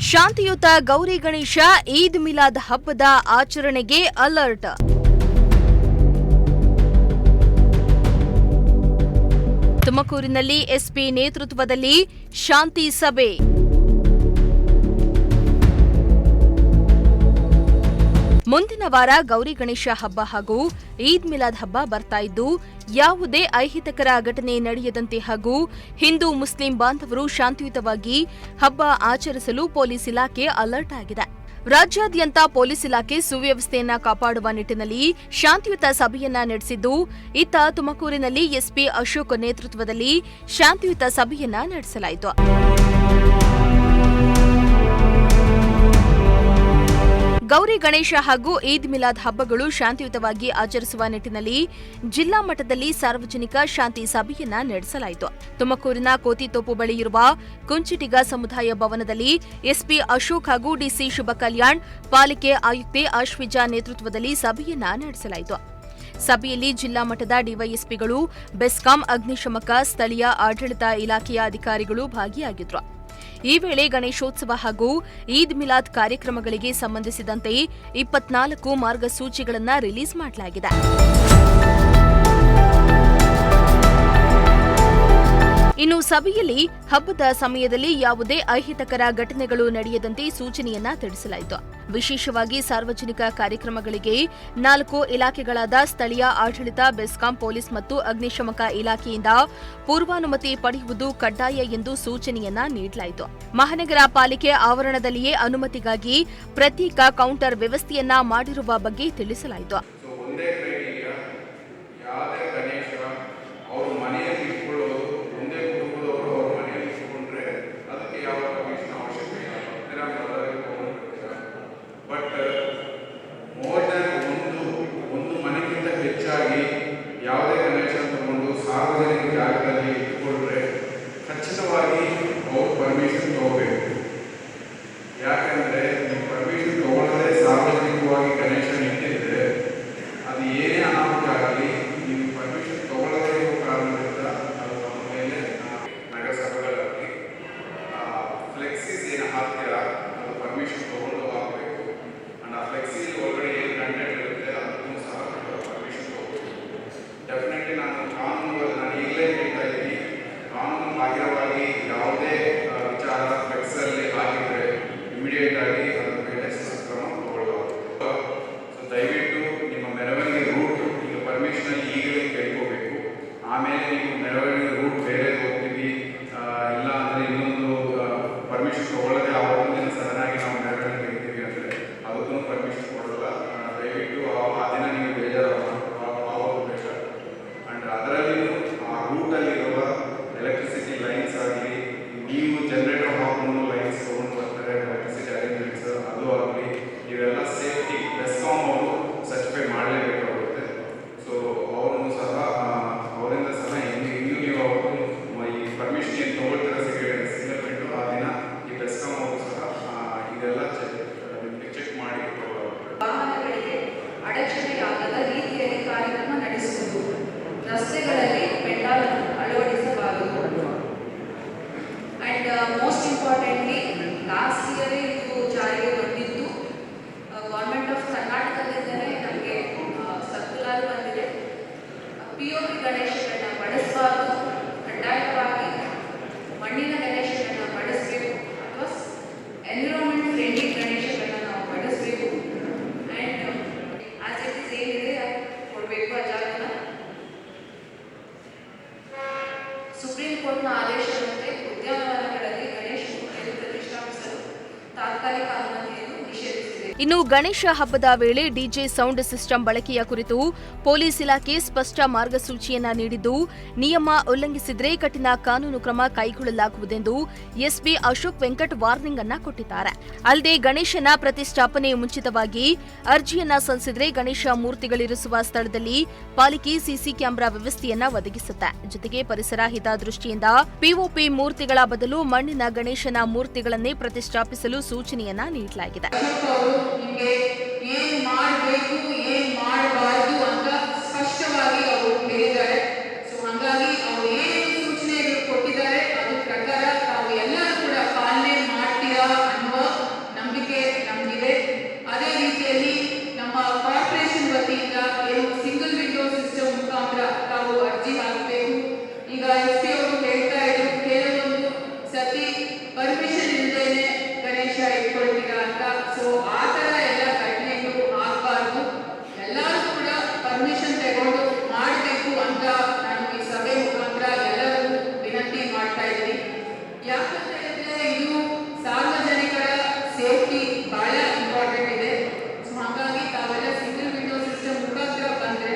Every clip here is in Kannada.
ಶಾಂತಿಯುತ ಗೌರಿ ಗಣೇಶ ಈದ್ ಮಿಲಾದ್ ಹಬ್ಬದ ಆಚರಣೆಗೆ ಅಲರ್ಟ್. ತುಮಕೂರಿನಲ್ಲಿ ಎಸ್ಪಿ ನೇತೃತ್ವದಲ್ಲಿ ಶಾಂತಿ ಸಭೆ. ಮುಂದಿನ ವಾರ ಗೌರಿ ಗಣೇಶ ಹಬ್ಬ ಹಾಗೂ ಈದ್ ಮಿಲಾದ್ ಹಬ್ಬ ಬರ್ತಾ ಇದ್ದು, ಯಾವುದೇ ಅಹಿತಕರ ಘಟನೆ ನಡೆಯದಂತೆ ಹಾಗೂ ಹಿಂದೂ ಮುಸ್ಲಿಂ ಬಾಂಧವರು ಶಾಂತಿಯುತವಾಗಿ ಹಬ್ಬ ಆಚರಿಸಲು ಪೊಲೀಸ್ ಇಲಾಖೆ ಅಲರ್ಟ್ ಆಗಿದೆ. ರಾಜ್ಯಾದ್ಯಂತ ಪೊಲೀಸ್ ಇಲಾಖೆ ಸುವ್ಯವಸ್ಥೆಯನ್ನ ಕಾಪಾಡುವ ನಿಟ್ಟಿನಲ್ಲಿ ಶಾಂತಿಯುತ ಸಭೆಯನ್ನ ನಡೆಸಿದ್ದು, ಇತ್ತ ತುಮಕೂರಿನಲ್ಲಿ ಎಸ್ಪಿ ಅಶೋಕ್ ನೇತೃತ್ವದಲ್ಲಿ ಶಾಂತಿಯುತ ಸಭೆಯನ್ನ ನಡೆಸಲಾಯಿತು. ಗೌರಿ ಗಣೇಶ ಹಾಗೂ ಈದ್ ಮಿಲಾದ್ ಹಬ್ಬಗಳು ಶಾಂತಿಯುತವಾಗಿ ಆಚರಿಸುವ ನಿಟ್ಟಿನಲ್ಲಿ ಜಿಲ್ಲಾ ಮಟ್ಟದಲ್ಲಿ ಸಾರ್ವಜನಿಕ ಶಾಂತಿ ಸಭೆಯನ್ನ ನಡೆಸಲಾಯಿತು. ತುಮಕೂರಿನ ಕೋತಿತೋಪು ಬಳಿ ಇರುವ ಕುಂಚಿಟಿಗ ಸಮುದಾಯ ಭವನದಲ್ಲಿ ಎಸ್ಪಿ ಅಶೋಕ್ ಹಾಗೂ ಡಿಸಿ ಶುಭ ಕಲ್ಯಾಣ್, ಪಾಲಿಕೆ ಆಯುಕ್ತೆ ಅಶ್ವಿಜಾ ನೇತೃತ್ವದಲ್ಲಿ ಸಭೆಯನ್ನ ನಡೆಸಲಾಯಿತು. ಸಭೆಯಲ್ಲಿ ಜಿಲ್ಲಾ ಮಟ್ಟದ ಡಿವೈಎಸ್ಪಿಗಳು, ಬೆಸ್ಕಾಂ, ಅಗ್ನಿಶಮಕ, ಸ್ಥಳೀಯ ಆಡಳಿತ ಇಲಾಖೆಯ ಅಧಿಕಾರಿಗಳು ಭಾಗಿಯಾಗಿದ್ದರು. ಈ ವೇಳೆ ಗಣೇಶೋತ್ಸವ ಹಾಗೂ ಈದ್ ಮಿಲಾದ್ ಕಾರ್ಯಕ್ರಮಗಳಿಗೆ ಸಂಬಂಧಿಸಿದಂತೆ 24 ಮಾರ್ಗಸೂಚಿಗಳನ್ನು ರಿಲೀಸ್ ಮಾಡಲಾಗಿದೆ. ಇನ್ನು ಸಭೆಯಲ್ಲಿ ಹಬ್ಬದ ಸಮಯದಲ್ಲಿ ಯಾವುದೇ ಅಹಿತಕರ ಘಟನೆಗಳು ನಡೆಯದಂತೆ ಸೂಚನೆಯನ್ನ ತಿಳಿಸಲಾಯಿತು. ವಿಶೇಷವಾಗಿ ಸಾರ್ವಜನಿಕ ಕಾರ್ಯಕ್ರಮಗಳಿಗೆ 4 ಇಲಾಖೆಗಳಾದ ಸ್ಥಳೀಯ ಆಡಳಿತ, ಬೆಸ್ಕಾಂ, ಪೊಲೀಸ್ ಮತ್ತು ಅಗ್ನಿಶಮಕ ಇಲಾಖೆಯಿಂದ ಪೂರ್ವಾನುಮತಿ ಪಡೆಯುವುದು ಕಡ್ಡಾಯ ಎಂದು ಸೂಚನೆಯನ್ನ ನೀಡಲಾಯಿತು. ಮಹಾನಗರ ಪಾಲಿಕೆ ಆವರಣದಲ್ಲಿಯೇ ಅನುಮತಿಗಾಗಿ ಪ್ರತ್ಯೇಕ ಕೌಂಟರ್ ವ್ಯವಸ್ಥೆಯನ್ನ ಮಾಡಿರುವ ಬಗ್ಗೆ ತಿಳಿಸಲಾಯಿತು. ಯಾವುದೇ ಕನೆಕ್ಷನ್ ತಗೊಂಡು ಸಾರ್ವಜನಿಕ ಜಾಗದಲ್ಲಿ ಇಟ್ಕೊಂಡ್ರೆ ಖಚಿತವಾಗಿ ಅವ್ರು ಪರ್ಮಿಷನ್ ತಗೋಬೇಕು. ಯಾಕಂದ್ರೆ ನೀವು ಪರ್ಮಿಷನ್ ತಗೊಳ್ಳದೆ ಸಾರ್ವಜನಿಕವಾಗಿ ಕನೆಕ್ಷನ್ ಇಟ್ಟಿದ್ರೆ ಅದು ಏನೇ ಅನಾಹುತ ಆಗಲಿ, ನೀವು ಪರ್ಮಿಷನ್ ತಗೊಳ್ಳದೇ ಇರೋ ಕಾರಣದಿಂದ ಅದು ನಮ್ಮ ಮೇಲೆ ನಗರಸಭೆಗಳಲ್ಲಿ ಫ್ಲೆಕ್ಸಿಸ್ ಏನು ಹಾಕ್ತೀರಾ ಅದು ಪರ್ಮಿಷನ್ ತಗೊಂಡು ಹಾಕಬೇಕು. ಅಂಡ್ ಆ ಫ್ಲೆಕ್ಸಿ ಒಳಗಡೆ ಏನು ಕಂಟೆಂಟ್ ಇರುತ್ತೆ ಅದನ್ನು ಸಹ ಪರ್ಮಿಷನ್ ತಗೋಬೇಕು. ಡೆಫಿನೆಟ್ಲಿ ನಾನು ಈಗಲೇ ಹೇಳ್ತಾ ಇದ್ದೀನಿ, ಕಾನೂನು ಬಾಹಿರವಾಗಿ ಯಾವುದೇ ವಿಚಾರ ಫ್ಲೆಕ್ಸಲ್ಲಿ ಹಾಕಿದರೆ ಇಮಿಡಿಯೇಟ್ ಆಗಿ ಅದರ ಮೇಲೆ ಕ್ರಮ ತಗೊಳ್ಳಬಹುದು. ಸೊ ದಯವಿಟ್ಟು ನಿಮ್ಮ ಮೆರವಣಿಗೆ ರೂಟ್ ಈಗ ಪರ್ಮಿಷನಲ್ಲಿ ಈಗಲೇ ಕೇಳ್ಕೋಬೇಕು. ಆಮೇಲೆ ನೀವು ಮೆರವಣಿಗೆ ರೂಟ್ ಬೇರೆ ಹೋಗ್ತೀವಿ, ಇಲ್ಲ ಅಂದರೆ ಇನ್ನೊಂದು ಪರ್ಮಿಷನ್ ತಗೊಳ್ಳದೆ ಆವತ್ತಿನ ದಿನ ಸಡನ್ ಆಗಿ ನಾವು ಮೆರವಣಿಗೆ ಇರ್ತೀವಿ ಅಂದರೆ ಅದಕ್ಕೂ ಪರ್ಮಿಷನ್ ಕೊಡಲ್ಲ. ದಯವಿಟ್ಟು ಆ ದಿನ ನೀವು ಬೇಜಾರು ಅದರಲ್ಲಿ ಆ ರೂಟಲ್ಲಿರುವ ಎಲೆಕ್ಟ್ರಿಸಿಟಿ ಲೈನ್ಸ್ ಆಗಲಿ, ನೀವು ಜನರೇಟರ್ ಹಾಕೊಂಡು ಲೈನ್ಸ್ ತೊಗೊಂಡು ಬರ್ತಾರೆ ಎಲೆಕ್ಟ್ರಿಸಿಟಿ ಅರೇಂಜ್ಮೆಂಟ್ಸ್ ಅದು ಆಗಲಿ, ಇವೆಲ್ಲ ಸೇಫ್ಟಿ ಬೆಸ್ಕಾಂ ಅವರು ಸರ್ಟಿಫೈ ಮಾಡಲೇಬೇಕಾಗುತ್ತೆ. ಸೊ ಅವರನ್ನು ಸಹ ಅವರಿಂದ ಸಹ ಇನ್ನೂ ನೀವು ಅವರು ಈ ಪರ್ಮಿಷನ್ ಏನು ತೊಗೊಳ್ತಾರೆ ಸಿಂಗಲ್ ಬಿಟ್ಟು ಆ ದಿನ ಈ ಬೆಸ್ಕಾಂ ಅವರು ಸಹ ಇದೆಲ್ಲ ಚೆಕ್ ಮಾಡಿ ವಾಹನಗಳಿಗೆ ಅಡಚಣೆಯಾಗದ ರೀತಿಯಲ್ಲಿ ಕಾರ್ಯಕ್ರಮ ನಡೆಸುವುದು, ರಸ್ತೆಗಳಲ್ಲಿ ಪೆಂಡಾಲ್ ಅಳವಡಿಸಬಾರದು. And most importantly last year ಇದು ಜಾರಿಗೆ ಬಂದಿದ್ದು ಗೌರ್ಮೆಂಟ್ ಆಫ್ ಕರ್ನಾಟಕದಿಂದಲೇ ನಮಗೆ ಸರ್ಕ್ಯುಲರ್ ಬಂದಿದೆ. POP ಗಣೇಶಗಳನ್ನ ಬಳಸಬಾರ್ದು, ಕಡ್ಡಾಯವಾಗಿ ಮಣ್ಣಿನ ಗಣೇಶಗಳನ್ನ ಬಳಸಬೇಕು ಅಥವಾ ಎನ್ವಿರಾನ್ಮೆಂಟ್ ಫ್ರೆಂಡ್ಲಿ ಗಣೇಶಗಳನ್ನ ನಾವು ಬಳಸಬೇಕು. ಅಂಡ್ ಆಸ್ ಇಟ್ ಇಸ್ ಏನಿದೆ ಕೊಡಬೇಕು ಆ ಜಾಗನ. ಸುಪ್ರೀಂ ಕೋರ್ಟ್ನ ಆದೇಶದಂತೆ ಉದ್ಯಾನವನಗಳಲ್ಲಿ ಗಣೇಶ ಮೂರ್ತಿಯನ್ನು ಪ್ರತಿಷ್ಠಾಪಿಸಲು ತಾತ್ಕಾಲಿಕ ಅನುಮತಿಯನ್ನು ನಿಷೇಧಿಸಿದೆ. ಇನ್ನು ಗಣೇಶ ಹಬ್ಬದ ವೇಳೆ ಡಿಜೆ ಸೌಂಡ್ ಸಿಸ್ಟಮ್ ಬಳಕೆಯ ಕುರಿತು ಪೊಲೀಸ್ ಇಲಾಖೆ ಸ್ಪಷ್ಟ ಮಾರ್ಗಸೂಚಿಯನ್ನ ನೀಡಿದ್ದು, ನಿಯಮ ಉಲ್ಲಂಘಿಸಿದರೆ ಕಠಿಣ ಕಾನೂನು ಕ್ರಮ ಕೈಗೊಳ್ಳಲಾಗುವುದೆಂದು ಎಸ್ಪಿ ಅಶೋಕ್ ವೆಂಕಟ್ ವಾರ್ನಿಂಗ್ ಅನ್ನ ಕೊಟ್ಟಿದ್ದಾರೆ. ಅಲ್ಲದೆ ಗಣೇಶನ ಪ್ರತಿಷ್ಠಾಪನೆ ಮುಂಚಿತವಾಗಿ ಅರ್ಜಿಯನ್ನ ಸಲ್ಲಿಸಿದರೆ ಗಣೇಶ ಮೂರ್ತಿಗಳಿರಿಸುವ ಸ್ಥಳದಲ್ಲಿ ಪಾಲಿಕೆ ಸಿಸಿ ಕ್ಯಾಮೆರಾ ವ್ಯವಸ್ಥೆಯನ್ನ ಒದಗಿಸುತ್ತೆ. ಜೊತೆಗೆ ಪರಿಸರ ಹಿತದೃಷ್ಟಿಯಿಂದ POP ಮೂರ್ತಿಗಳ ಬದಲು ಮಣ್ಣಿನ ಗಣೇಶನ ಮೂರ್ತಿಗಳನ್ನೇ ಪ್ರತಿಷ್ಠಾಪಿಸಲು ಸೂಚನೆಯನ್ನ ನೀಡಲಾಗಿದೆ. ನಿಮಗೆ ಏನು ಮಾಡಬೇಕು ಏನು ಮಾಡಬಾರದು ಅಂತ ಸ್ಪಷ್ಟವಾಗಿ ಅವರು ಹೇಳಿದ್ದಾರೆ. ಸೊ ಹಾಗಾಗಿ ಅವರು ಏನೇನು ಸೂಚನೆಗಳು ಕೊಟ್ಟಿದ್ದಾರೆ ಅದ್ರ ಪ್ರಕಾರ ತಾವು ಎಲ್ಲರೂ ಕೂಡ ಪಾಲನೆ ಮಾಡ್ತೀರಾ ಅನ್ನುವ ಆ ಥರ ಎಲ್ಲ ಘಟನೆಗಳು ಆಗಬಾರ್ದು. ಎಲ್ಲರೂ ಕೂಡ ಪರ್ಮಿಷನ್ ತಗೊಂಡು ಮಾಡಬೇಕು ಅಂತ ನಾನು ಈ ಸಭೆ ಮುಖಾಂತರ ಎಲ್ಲರಿಗೂ ವಿನಂತಿ ಮಾಡ್ತಾ ಇದ್ದೀನಿ. ಯಾಕಂತ ಹೇಳಿದ್ರೆ ಇದು ಸಾರ್ವಜನಿಕರ ಸೇಫ್ಟಿ ಬಹಳ ಇಂಪಾರ್ಟೆಂಟ್ ಇದೆ. ಸೊ ಹಾಗಾಗಿ ತಾವೆಲ್ಲ ಸಿಂಗಲ್ ವಿಂಡೋ ಸಿಸ್ಟಮ್ ಮುಖಾಂತರ ಬಂದರೆ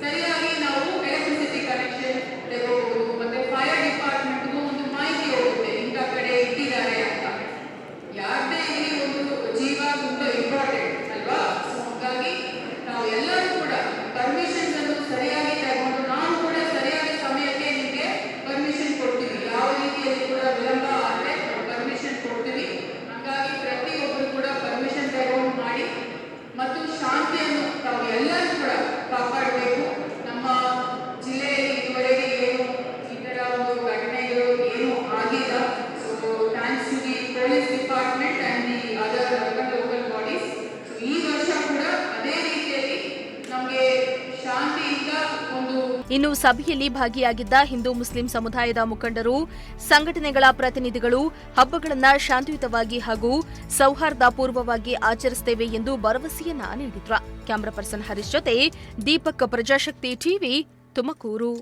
ಸರಿಯಾಗಿ ನಾವು ಎಲೆಕ್ಟ್ರಿಸಿಟಿ ಕನೆಕ್ಷನ್ ತಗೋಬಹುದು. ಮತ್ತೆ ಫೈರ್ ಡಿಪಾರ್ಟ್ಮೆಂಟ್ಗೂ ಒಂದು ಮಾಹಿತಿ ಹೋಗುತ್ತೆ ಇಂಥ ಕಡೆ ಇಟ್ಟಿದ್ದಾರೆ ಅಂತ. ಯಾರದೇ ಇಲ್ಲಿ ಒಂದು ಜೀವ ತುಂಬ ಇಂಪಾರ್ಟೆಂಟ್ ಅಲ್ವಾ? ಸೊ ಹಾಗಾಗಿ ನಾವು ಎಲ್ಲರೂ ಕೂಡ ಪರ್ಮಿಷನ್ಸ್ ಅನ್ನು ಸರಿಯಾಗಿ ತಗೊಂಡು ನಾವು ಕೂಡ ಸರಿಯಾದ ಸಮಯಕ್ಕೆ ನಿಮಗೆ ಪರ್ಮಿಷನ್ ಕೊಡ್ತೀವಿ. ಯಾವ ರೀತಿಯಲ್ಲಿ ಕೂಡ ವಿಳಂಬ ಆದರೆ ಪರ್ಮಿಷನ್ ಕೊಡ್ತೀವಿ. ಹಾಗಾಗಿ ಪ್ರತಿಯೊಬ್ಬರು ಕೂಡ ಪರ್ಮಿಷನ್ ತಗೊಂಡು ಮಾಡಿ ಮತ್ತು ಶಾಂತಿಯನ್ನು ತಾವು ಎಲ್ಲರೂ ಕೂಡ ಕಾಪಾಡಬೇಕು. ನಮ್ಮ ಜಿಲ್ಲೆಯಲ್ಲಿ ಇದುವರೆಗೆ ಏನು ಈ ಥರ ಒಂದು ಘಟನೆಗಳು ಏನು ಆಗಿಲ್ಲ. So thanks to the police department and the other local bodies. So ಈ ವರ್ಷ ಕೂಡ ಅದೇ ರೀತಿಯಲ್ಲಿ ನಮಗೆ ಶಾಂತಿಯಿಂದ ಒಂದು ಇನ್ನು ಸಭೆಯಲ್ಲಿ ಭಾಗಿಯಾಗಿದ್ದ ಹಿಂದೂ ಮುಸ್ಲಿಂ ಸಮುದಾಯದ ಮುಖಂಡರು, ಸಂಘಟನೆಗಳ ಪ್ರತಿನಿಧಿಗಳು ಹಬ್ಬಗಳನ್ನು ಶಾಂತಿಯುತವಾಗಿ ಹಾಗೂ ಸೌಹಾರ್ದಪೂರ್ವವಾಗಿ ಆಚರಿಸುತ್ತೇವೆ ಎಂದು ಭರವಸೆಯನ್ನ ನೀಡಿದ್ರು. ಕ್ಯಾಮರಾ ಪರ್ಸನ್ ಹರೀಶ್ ಜೊತೆ ದೀಪಕ್, ಪ್ರಜಾಶಕ್ತಿ ಟಿವಿ, ತುಮಕೂರು.